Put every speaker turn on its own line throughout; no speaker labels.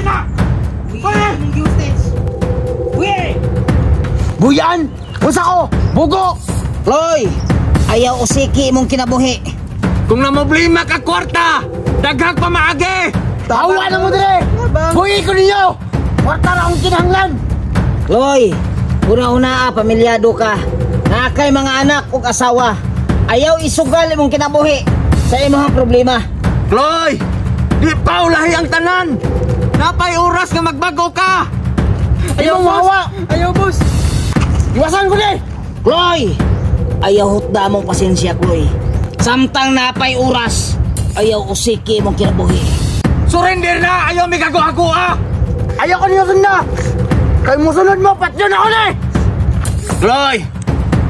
na! Uy! Uy!
Buyan! Usa ko! Bugo!
Loy, ayaw usiki mong kinabuhi.
Kung namoblema ka kwarta, daghag pa maagi!
Tawa na mo dire! Buhi ko ninyo! Kwarta na akong kinahanglan!
Loy, una-una pamilyado ka. Nakay mga anak ug asawa. Ayaw isugal imong kinabuhi sa imong problema.
Chloe! Di pa ulahi ang tanan! Napay oras nga magbago ka!
Ayaw mawa!
Ayaw, boss!
Iwasan ko ni!
Chloe, ayaw hutda mong pasensya, Chloe. Samtang napay oras, ayaw usiki mong kinabuhi.
Surrender na! Ayaw may gago-gagoa!
Ayaw ko niyo sunda! Kay musunod mo, patyon ako ni!
Chloe!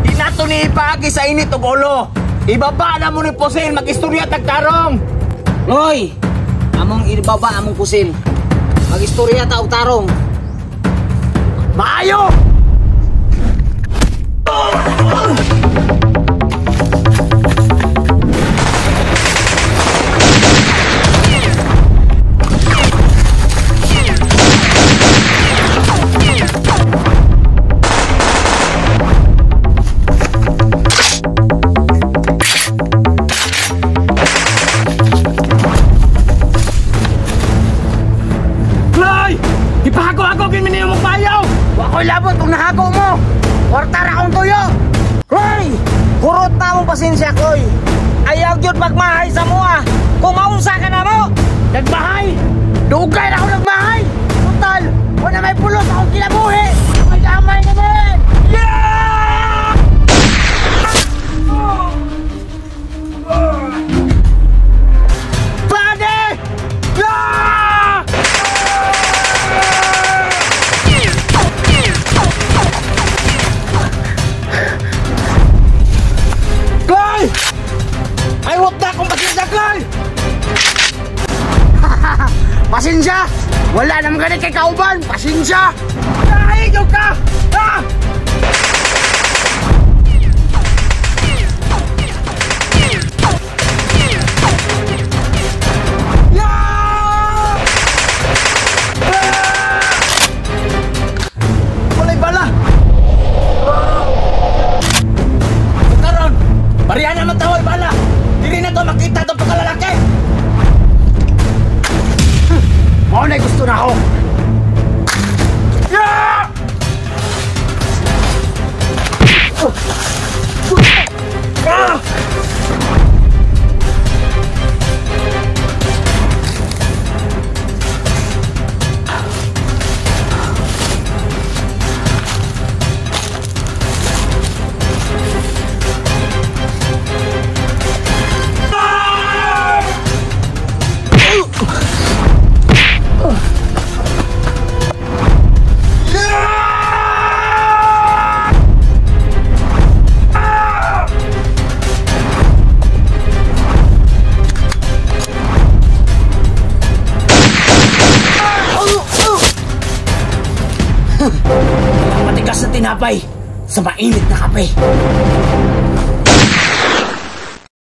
Di na to ni ipaagi sa init o ulo! Ibaba na mo ni Pusin, mag-istorya tagtarong!
Chloe, among ibaba among kusin. Mag-istorya ta og tarong.
Maayo! Ipahago-hago gini mo payaw!
Wako'y labot kung nahagaw mo! Kwarta na akong tuyo!
Chloe, kurot na mong pasensya, Chloe. Ayaw gyud magmahay sa mua. Kung maunsa ka na mo,
Nagbahay! Dugay na ako nagbahay! Total! Wala may pulos akong kinabuhi! May damay naman!
Yeah! Pade! Yeah! Chloe! Ay, huwag na akong pasensya, Chloe!
Pasensya! Wala naman ganit kay kauban! Pasensya!
Nahigog ka! Ah! Yeah! Ah! Walay bala! Karon, barihan naman tawag bala! Dili na to makita itong pagkalalaki!
Mao na'y gusto na ako!
Yeah! Ah!
Matigas na tinapay sa mainit na kape!